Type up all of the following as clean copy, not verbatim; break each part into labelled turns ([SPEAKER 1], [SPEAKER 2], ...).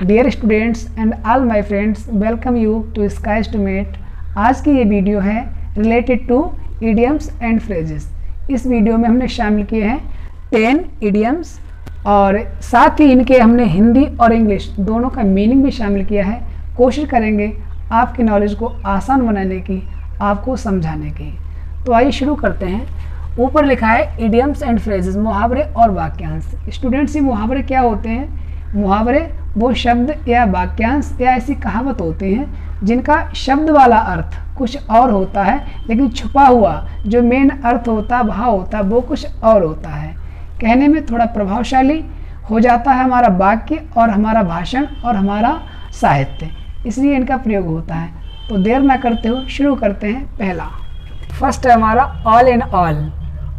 [SPEAKER 1] Dear students and all my friends, welcome you to skies to met. आज की ये video है related to idioms and phrases. इस video में हमने शामिल किए हैं 10 इडियम्स और साथ ही इनके हमने हिंदी और इंग्लिश दोनों का मीनिंग भी शामिल किया है। कोशिश करेंगे आपकी नॉलेज को आसान बनाने की, आपको समझाने की। तो आइए शुरू करते हैं। ऊपर लिखा है इडियम्स एंड फ्रेजेस, मुहावरे और वाक्यांश। स्टूडेंट्स, ये मुहावरे क्या होते हैं? मुहावरे वो शब्द या वाक्यांश या ऐसी कहावत होती हैं जिनका शब्द वाला अर्थ कुछ और होता है, लेकिन छुपा हुआ जो मेन अर्थ होता, भाव होता, वो कुछ और होता है। कहने में थोड़ा प्रभावशाली हो जाता है हमारा वाक्य और हमारा भाषण और हमारा साहित्य, इसलिए इनका प्रयोग होता है। तो देर ना करते हुए शुरू करते हैं। पहला फर्स्ट है हमारा all in all.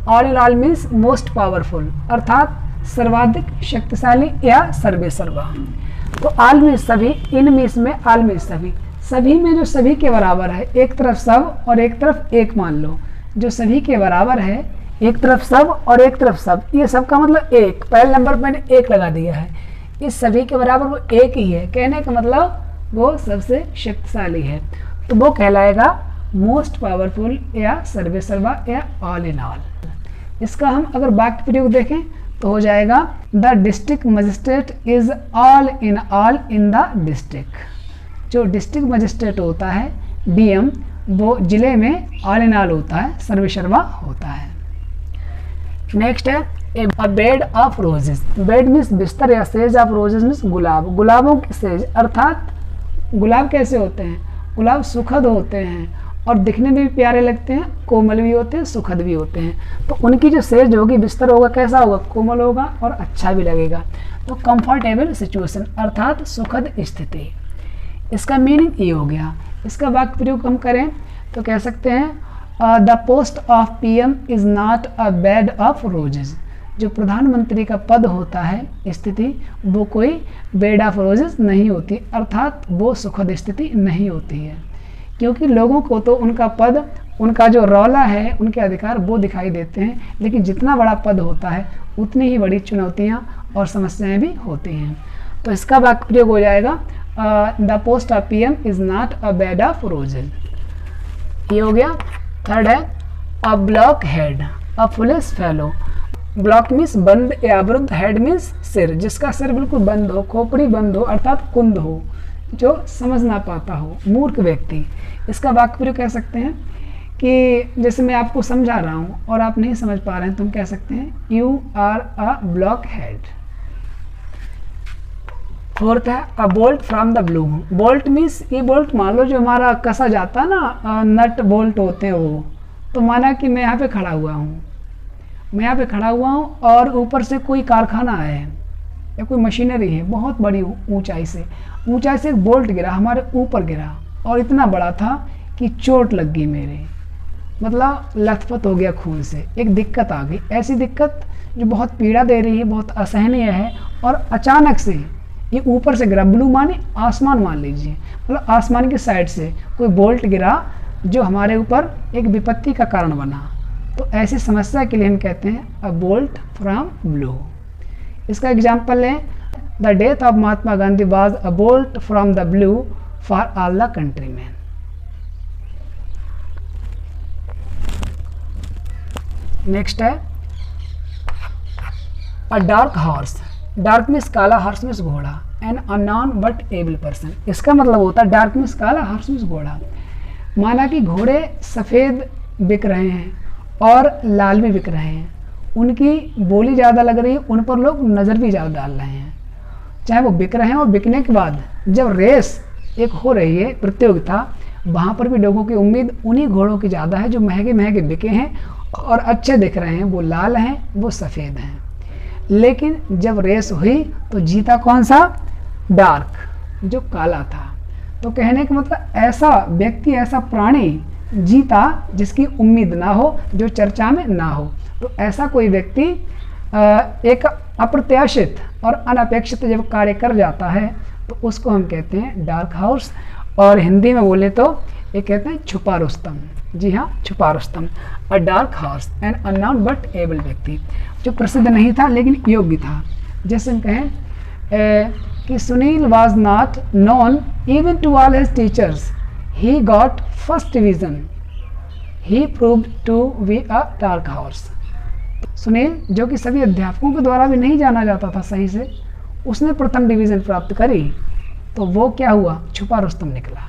[SPEAKER 1] All in all means most powerful, अर्थात सर्वाधिक शक्तिशाली या सर्वे सर्वा। तो ऑल में सभी, इन में इसमें ऑल में सभी, सभी में जो सभी के बराबर है, एक तरफ सब और एक तरफ एक मान लो, जो सभी के बराबर है, एक तरफ सब और एक तरफ सब, ये सब का मतलब एक, पहले नंबर पर मैंने एक लगा दिया है। इस सभी के बराबर वो एक ही है, कहने का मतलब वो सबसे शक्तिशाली है, तो वो कहलाएगा मोस्ट पावरफुल या सर्वे सर्वा या ऑल इन ऑल। इसका हम अगर वाक्य प्रयोग देखें तो हो जाएगा the district magistrate is all in the district. जो डिस्ट्रिक्ट मजिस्ट्रेट होता है, डीएम, वो जिले में ऑल इन ऑल होता है, सर्वे सर्वा होता है। नेक्स्ट है a bed of roses. Bed means बिस्तर या सेज ऑफ रोजेस मीन्स गुलाब, गुलाबों की सेज। अर्थात गुलाब कैसे होते हैं? गुलाब सुखद होते हैं और दिखने में भी प्यारे लगते हैं, कोमल भी होते हैं, सुखद भी होते हैं। तो उनकी जो सेज होगी, बिस्तर होगा, कैसा होगा? कोमल होगा और अच्छा भी लगेगा। तो कंफर्टेबल सिचुएशन अर्थात सुखद स्थिति। इसका मीनिंग ये हो गया। इसका वाक्य प्रयोग हम करें तो कह सकते हैं the post of PM is not a bed of roses. जो प्रधानमंत्री का पद होता है, स्थिति, वो कोई बेड ऑफ रोजेज नहीं होती, अर्थात वो सुखद स्थिति नहीं होती है, क्योंकि लोगों को तो उनका पद, उनका जो रौला है, उनके अधिकार वो दिखाई देते हैं, लेकिन जितना बड़ा पद होता है उतनी ही बड़ी चुनौतियां और समस्याएं भी होती हैं। तो इसका वाक्य प्रयोग हो जाएगा the post of PM is not a bed of roses. ये हो गया। थर्ड है a block head, a foolish fellow. Block means बंद या अवरुद्ध, हेड मीन्स सिर, जिसका सिर बिल्कुल बंद हो, खोपड़ी बंद हो, अर्थात कुंद हो, जो समझ ना पाता हो, मूर्ख व्यक्ति। इसका वाक्य प्रयोग कह सकते हैं कि जैसे मैं आपको समझा रहा हूँ और आप नहीं समझ पा रहे हैं, तो हम कह सकते हैं you are a blockhead. Fourth है a bolt from the blue. Bolt means, ये बोल्ट मान लो जो हमारा कसा जाता है ना, नट बोल्ट होते हैं वो। तो माना कि मैं यहाँ पे खड़ा हुआ हूँ, मैं यहाँ पे खड़ा हुआ हूँ और ऊपर से कोई कारखाना है या कोई मशीनरी है, बहुत बड़ी ऊंचाई से एक बोल्ट गिरा, हमारे ऊपर गिरा और इतना बड़ा था कि चोट लग गई मेरे, मतलब लथपथ हो गया खून से, एक दिक्कत आ गई। ऐसी दिक्कत जो बहुत पीड़ा दे रही है, बहुत असहनीय है, और अचानक से ये ऊपर से गिरा। ब्लू माने आसमान मान लीजिए, मतलब आसमान की साइड से कोई बोल्ट गिरा जो हमारे ऊपर एक विपत्ति का कारण बना। तो ऐसी समस्या के लिए हम कहते हैं अ बोल्ट फ्रॉम ब्लू। इसका एग्जाम्पल है the death of Mahatma Gandhi was a bolt from the blue for all the countryman. Next है a dark horse. Dark means काला, हॉर्स मीन्स घोड़ा, an unknown but able person. इसका मतलब होता है dark means काला, हॉर्स मीन्स घोड़ा। माना कि घोड़े सफ़ेद बिक रहे हैं और लाल भी बिक रहे हैं, उनकी बोली ज़्यादा लग रही है, उन पर लोग नज़र भी ज़्यादा डाल रहे हैं, चाहे वो बिक रहे हैं। और बिकने के बाद जब रेस एक हो रही है, प्रतियोगिता, वहाँ पर भी लोगों की उम्मीद उन्हीं घोड़ों की ज़्यादा है जो महंगे महंगे बिके हैं और अच्छे दिख रहे हैं, वो लाल हैं, वो सफ़ेद हैं। लेकिन जब रेस हुई तो जीता कौन सा? डार्क, जो काला था। तो कहने का मतलब ऐसा व्यक्ति, ऐसा प्राणी जीता जिसकी उम्मीद ना हो, जो चर्चा में ना हो। तो ऐसा कोई व्यक्ति एक अप्रत्याशित और अनपेक्षित जब कार्य कर जाता है तो उसको हम कहते हैं डार्क हॉर्स, और हिंदी में बोले तो ये कहते हैं छुपा रुस्तम। जी हाँ, छुपा रुस्तम। अ dark horse N unknown but able व्यक्ति, जो प्रसिद्ध नहीं था लेकिन योग्य था। जैसे हम कहें कि Sunil was not known even to all his teachers, he got first division, he proved to be a dark horse. Sunil, जो कि सभी अध्यापकों के द्वारा भी नहीं जाना जाता था सही से, उसने प्रथम डिवीज़न प्राप्त करी, तो वो क्या हुआ, छुपा रुस्तम निकला।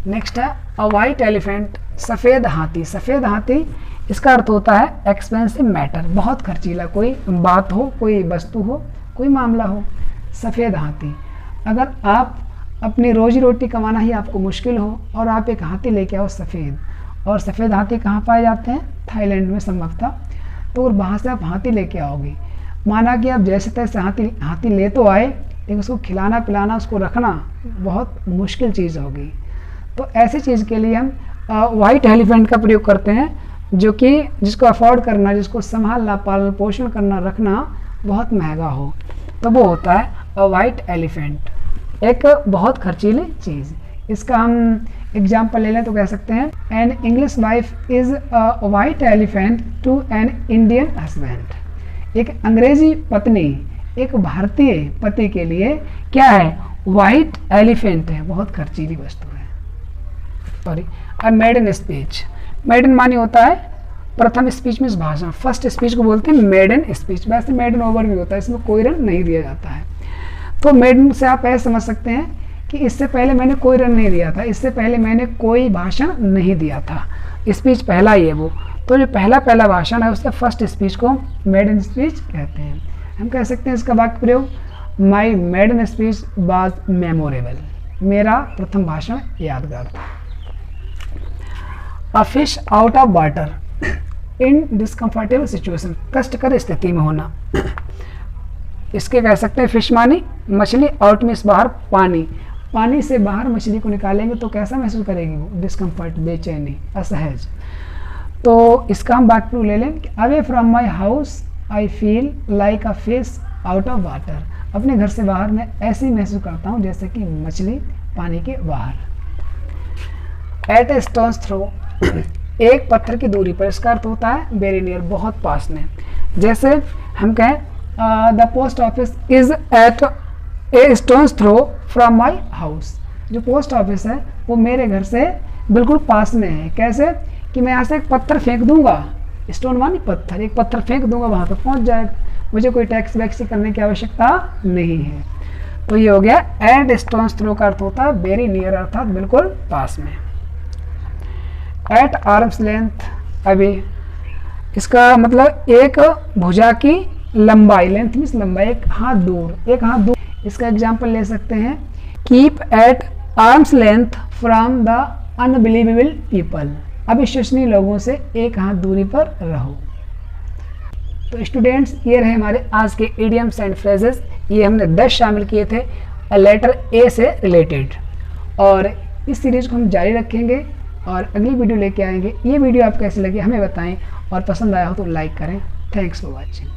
[SPEAKER 1] नेक्स्ट है अ वाइट एलिफेंट, सफ़ेद हाथी। सफ़ेद हाथी, इसका अर्थ होता है एक्सपेंसिव मैटर, बहुत खर्चीला, कोई बात हो, कोई वस्तु हो, कोई मामला हो। सफ़ेद हाथी, अगर आप अपनी रोजी रोटी कमाना ही आपको मुश्किल हो और आप एक हाथी लेके आओ सफ़ेद, और सफ़ेद हाथी कहाँ पाए जाते हैं, थाईलैंड में संभवतः, तो और वहाँ से आप हाथी लेके आओगे, माना कि आप जैसे तैसे हाथी ले तो आए, लेकिन उसको खिलाना पिलाना, उसको रखना बहुत मुश्किल चीज़ होगी। तो ऐसी चीज़ के लिए हम वाइट एलिफेंट का प्रयोग करते हैं, जो कि जिसको अफोर्ड करना, जिसको संभालना, पालन पोषण करना, रखना बहुत महंगा हो, तो वो होता है अ वाइट एलिफेंट, एक बहुत खर्चीली चीज़। इसका हम एग्जाम्पल ले लें तो कह सकते हैं an English wife is a white elephant to an Indian husband. एक अंग्रेजी पत्नी एक भारतीय पति के लिए क्या है, वाइट एलिफेंट है, बहुत खर्चीली वस्तु है। सॉरी, अ मेडन स्पीच। मेडन मानी होता है प्रथम स्पीच में भाषण, फर्स्ट स्पीच को बोलते हैं मेडन स्पीच। वैसे मेडन ओवर भी होता है, इसमें कोई रन नहीं दिया जाता है। तो मेडन से आप ऐसे समझ सकते हैं कि इससे पहले मैंने कोई रन नहीं दिया था, इससे पहले मैंने कोई भाषण नहीं दिया था, स्पीच पहला ही है वो। तो जो पहला भाषण है उससे फर्स्ट स्पीच को मेडन स्पीच कहते हैं। हम कह सकते हैं इसका वाक्य प्रयोग, my maiden speech was memorable, मेरा प्रथम भाषण यादगार था। A fish out of water in discomfortable situation, कष्टकर स्थिति में होना, इसके कह सकते हैं फिश मानी मछली, आउट मीन्स बाहर, पानी से बाहर मछली को निकालेंगे तो कैसा महसूस करेगी वो, डिस्कम्फर्ट, बेचैनी, असहज। तो इसका हम वाक्य ले लें, away from my house I feel like a fish out of water, अपने घर से बाहर मैं ऐसे ही महसूस करता हूँ जैसे कि मछली पानी के बाहर। एट ए स्टोन्स थ्रो, एक पत्थर की दूरी पर, इसका अर्थ होता है वेरी नियर, बहुत पास में। जैसे हम कहें the post office is at a stone's throw from my house, जो पोस्ट ऑफिस है वो मेरे घर से बिल्कुल पास में है। कैसे कि मैं यहाँ से एक पत्थर फेंक दूंगा, स्टोन मानी पत्थर, एक पत्थर फेंक दूंगा वहाँ तक पहुँच जाएगा, मुझे कोई टैक्सी वैक्सी करने की आवश्यकता नहीं है। तो ये हो गया एट स्टोन्स थ्रो का अर्थ होता है वेरी नियर, अर्थात बिल्कुल पास में। एट आर्म्स लेंथ, अभी इसका मतलब एक भुजा की लंबाई, लेंथ मीन्स लंबाई, एक हाथ दूर, एक हाथ दूर। इसका एग्जाम्पल ले सकते हैं, keep at arms length from the unbelievable people, अविश्वसनीय लोगों से एक हाथ दूरी पर रहो। तो स्टूडेंट्स, ये रहे हमारे आज के इडियम्स एंड फ्रेजेस, ये हमने 10 शामिल किए थे लेटर ए से रिलेटेड, और इस सीरीज को हम जारी रखेंगे और अगली वीडियो लेके आएंगे। ये वीडियो आपको कैसी लगी हमें बताएं, और पसंद आया हो तो लाइक करें। Thanks for watching.